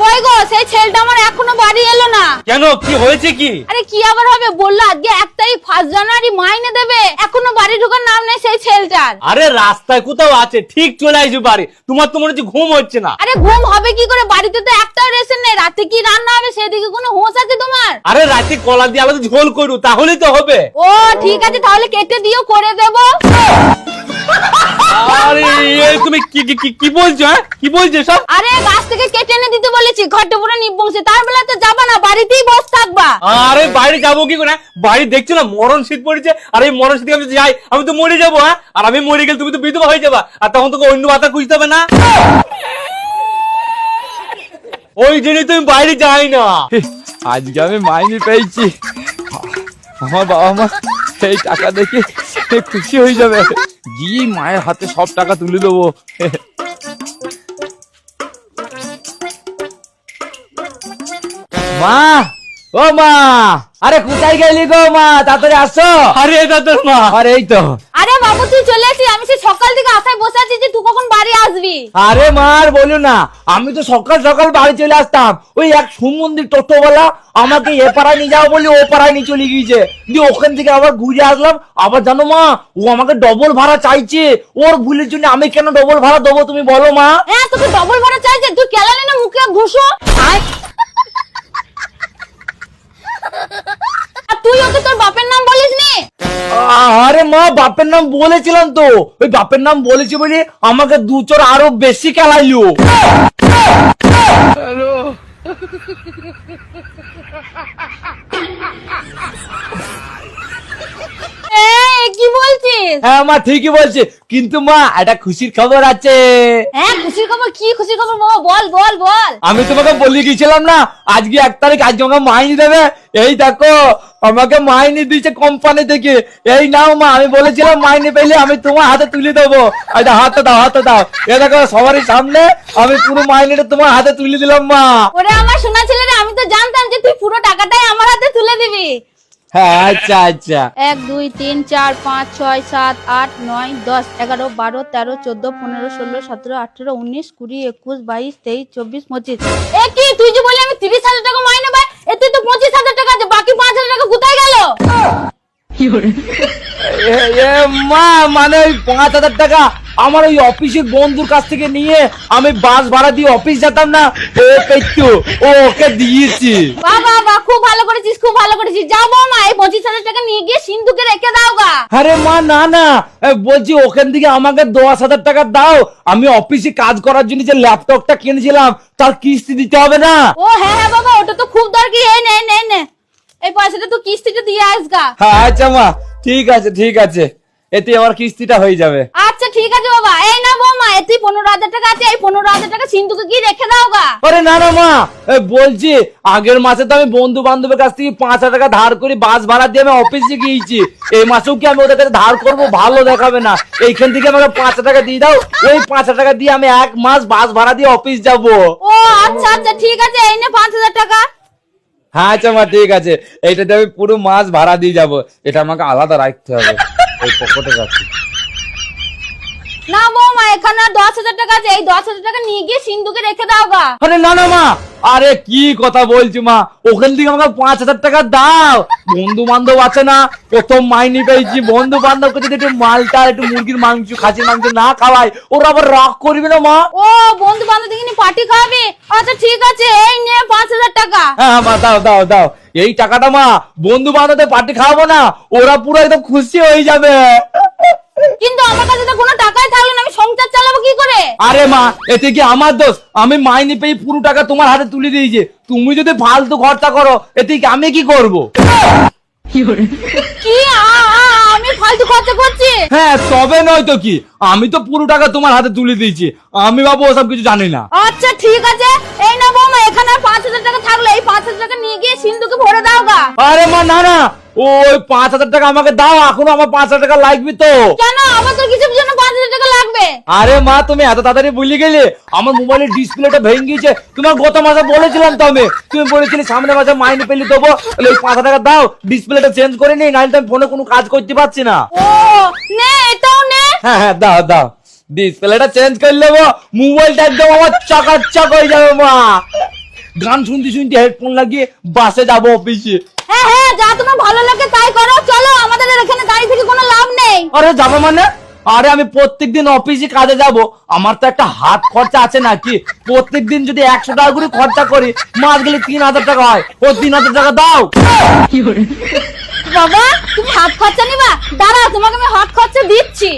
কই গো, সেই ছেলেটা আমার এখনো বাড়ি এলো না। কেন, কি হয়েছে কি? আরে কি আবার হবে, বললো আজকে 1 তারিখ 1 জানুয়ারি মাইনে দেবে, এখনো বাড়ি ঢোকার নাম নেই সেই ছেলেটার। আরে রাস্তায় কোথাও আছে, ঠিক চলে আসবে বাড়ি। তোমার তো মনে হচ্ছে ঘুম হচ্ছে না। আরে ঘুম হবে কি করে, বাড়িতে তো একটাও রেশন নেই, রাতে কি রান্না হবে সেদিকে কোনো হোঁশ আছে তোমার? আরে রাতে কলা দিয়ে আলাদা ঝোল করু, তাহলেই তো হবে। ও ঠিক আছে, তাহলে কেটে দিও, করে দেবো। আরে তুমি কি কি কি কি বলছো? হ্যাঁ, কি বলছো সব? আরে গাছ থেকে কেটে এনে দিতে বলেছি, ঘরটা পুরো নিবংশে, তার বেলা তো যাবা না, বাড়িতেই বস থাকবা। আরে বাইরে যাবো কি করে? বাড়ি দেখছো না মরণ শীত পড়েছে, আর এই মরণ শীতে আমি যদি যাই আমি তো মরে যাবো। হ্যাঁ, আর আমি মরে গেলে তুমি তো বিধবা হয়ে যাবা, আর তখন তোকে অন্য মাথা খুঁজতে হবে না। ওই জন্যই তো আমি বাইরে যাই না। আজকে আমি মাইনে পেয়েছি, আমার বাবা মা এই টাকা দেখে খুশি হয়ে যাবে, গিয়ে মায়ের হাতে সব টাকা তুলে দেবো। মা, ও মা, আরে কোথায় গেলি গো মা, তাড়াতাড়ি আসো। আরে দাদার মা, আরে এই তো। আরে বাবু তুই চলে এসেছিস, আমি সেই সকাল থেকে আশায় বসে আছি যে তুই কখন বাড়ি আসবি। আরে মার বলো না, আমি তো সকাল সকাল বাড়ি চলে আসতাম, ওই এক সুমন্দির টোটোওয়ালা আমাকে এ পাড়ায় নিয়ে যাও বলে ও পাড়ায় নিয়ে চলে গিয়েছে, দিয়ে ওখান থেকে আবার ঘুরে আসলাম। আবার জানো মা, ও আমাকে ডবল ভাড়া চাইছে। ওর ভুলের জন্য আমি কেন ডবল ভাড়া দেবো তুমি বলো মা? হ্যাঁ তোকে ডবল ভাড়া চাইছে, তুই কেলালি না মুখে ঘুষো। আর তুই ওকে তোর বাপের নাম বলিসনি? আরে মা, বাপের নাম বলেছিলাম তো, ওই বাপের নাম বলেছি বলে আমাকে 2 চোর আরো বেশি খেলাইলো। কি বলছিস? হ্যাঁ মা, ঠিকই বলছে, কিন্তু মা একটা খুশির খবর আছে। হ্যাঁ খুশির খবর? কি খুশির খবর বাবা, বল বল বল। আমি তোমাকে বলে গিয়েছিলাম না আজকে 1 তারিখ, আজকে আমাকে মাইনে দেবে। এই দেখো আমাকে মাইনে দিয়েছে কোম্পানি থেকে। এই নাও মা, আমি বলেছিলাম মাইনে পেলে আমি তোমার হাতে তুলে দেবো। এটা হাতে দাও, হাতে দাও। এ দেখো সবারই সামনে আমি পুরো মাইনেটা তোমার হাতে তুলে দিলাম মা। ওরে আমার সোনা ছেলে রে, আমি তো জানতাম যে তুই পুরো টাকাটাই আমার হাতে তুলে দিবি। হ্যাঁ আচ্ছা আচ্ছা। 1 2 3 4 5 6 7 8 9 10 11 12 13 14 15 16 17 18 19 20 21 22 23 24 25। এ কি তুই যে বললি আমি 30,000 টাকা মাইনে পাই, এতে তো 25,000 টাকা আছে, বাকি 5,000 টাকা কোথায় গেল? মা মানে ওই 5,000 টাকা আমার ওই অফিসের বন্ধুর কাছ থেকে নিয়ে আমি বাস ভাড়া দিয়ে অফিস যেতাম না, ও পেতো, ও ওকে দিয়েছি। বাহ বাহ বাহ, খুব ভালো করেছিস, খুব ভালো করেছিস। যাও বৌমা, এই 25,000 টাকা নিয়ে গিয়ে সিন্ধুকে রেখে দাও গা। আরে মা না না, বলছি ওখান থেকে আমাকে 10,000 টাকা দাও, আমি অফিসে কাজ করার জন্য যে ল্যাপটপটা কিনেছিলাম তার কিস্তি দিতে হবে না? ও হ্যাঁ হ্যাঁ বাবা, ওটা তো খুব দরকারি। এই নে নে নে, এই পয়সাটা তুই কিস্তিটা দিয়ে আসগা। হ্যাঁ আচ্ছা মা, ঠিক আছে ঠিক আছে, এতে আমার কিস্তিটা হয়ে যাবে। আচ্ছা ঠিক আছে বাবা। এই না বৌমা, এতে 15,000 টাকা আছে, এই 15,000 টাকা সিন্ধুকে গিয়ে রেখে দাও গা। আরে না না মা, বলছি আগের মাসে তো আমি বন্ধু বান্ধবের কাছ থেকে 5,000 টাকা ধার করে বাস ভাড়া দিয়ে আমি অফিসে গিয়েছি, এই মাসেও কি আমি ওদের কাছে ধার করবো? ভালো দেখাবে না। এইখান থেকে আমাকে 5,000 টাকা দিয়ে দাও, ওই 5,000 টাকা দিয়ে আমি 1 মাস বাস ভাড়া দিয়ে অফিস যাব। ও আচ্ছা আচ্ছা ঠিক আছে, এই নে 5,000 টাকা। হ্যাঁ আচ্ছা মা ঠিক আছে, এইটাতে আমি পুরো মাস ভাড়া দিয়ে যাব, এটা আমাকে আলাদা রাখতে হবে ওই পকেটে রাখি। না বৌমা, এখানে 10,000 টাকা আছে, এই 10,000 টাকা নিয়ে গিয়ে সিন্ধুকে রেখে দাও গা। আরে না না মা, আরে কি কথা বলছি মা, ওখান থেকে আমাকে 5,000 টাকা দাও। বন্ধু বান্ধব আছে না, প্রথম মাইনে পেয়েছি, বন্ধু বান্ধবকে যদি একটু মালটা একটু মুরগির মাংস খাসির মাংস না খাওয়াই ওরা আবার রাগ করবে না মা? ও বন্ধু বান্ধব থেকে পার্টি খাওয়াবি? আচ্ছা ঠিক আছে, এই নে 5,000 টাকা। হ্যাঁ মা দাও দাও দাও, এই টাকাটা মা বন্ধু বান্ধবদের পার্টি খাওয়াবো না, ওরা পুরো একদম খুশি হয়ে যাবে। কিন্তু আমার কাছে তো কোনো টাকাই থাকলো না, আমি সংসার চালাবো কি করে? আরে মা, এতে কি আমার দোষ? আমি মাইনে পেয়ে পুরো টাকা তোমার হাতে তুলে দিয়েছি, তুমি যদি ফালতু খরচা করো এতে কি আমি কি করব? কি আমি ফালতু খরচা করছি? হ্যাঁ তবে নয় তো কি, আমি তো পুরো টাকা তোমার হাতে তুলে দিয়েছি, আমি বাবু ওসব কিছু জানি না। আচ্ছা ঠিক আছে, এই না বৌমা, এখানে 5,000 টাকা থাকলে এই 5,000 টাকা নিয়ে গিয়ে সিন্ধুকে ভরে দাও গা। আরে মা না না, ওই 5,000 টাকা আমাকে দাও, এখনো আমার 5,000 টাকা লাগবে তো। কেন, আমার তো কিছুর জন্য 5,000 টাকা লাগবে? আরে মা তুমি এত তাড়াতাড়ি ভুলে গেলে, আমার মোবাইলের ডিসপ্লেটা ভেঙে গিয়েছে, তোমার গত মাসে বলেছিলাম তো আমি, তুমি বলেছিলে সামনের মাসে মাইনে পেলে দেবো, তাহলে ওই 5,000 টাকা দাও, ডিসপ্লেটা চেঞ্জ করে নিই, নাহলে তো আমি ফোনে কোনো কাজ করতে পারছি না। ও নে, এটাও নে। হ্যাঁ হ্যাঁ দাও দাও, ডিসপ্লেটা চেঞ্জ করে নেবো, মোবাইলটা একদম আমার চকাচক হয়ে যাবে মা। গান শুনতে শুনতে হেডফোন লাগিয়ে বাসে যাবো অফিসে। হ্যাঁ হ্যাঁ, যা তোমার ভালো লাগে তাই করো, চলো, আমাদের আর এখানে দাঁড়িয়ে থেকে কোনো লাভ নেই। আরে যাবো মানে? আরে আমি প্রত্যেকদিন অফিসে কাজে যাব, আমার তো একটা হাত খরচা আছে নাকি? প্রত্যেকদিন যদি 100 টাকা করে খরচা করি, মাস গেলে 3000 টাকা হয়। ও 3000 টাকা দাও। বাবা, তুমি হাত খরচা নিবা? দাঁড়া, তোমাকে আমি হাত খরচা দিচ্ছি।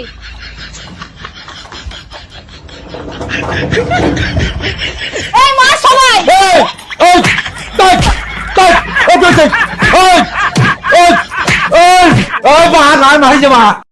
এই মা সবাই, এই, এই, তাক, তাক, এই, এই, এই, এই, এই, এই, মা, মা, মা, মা,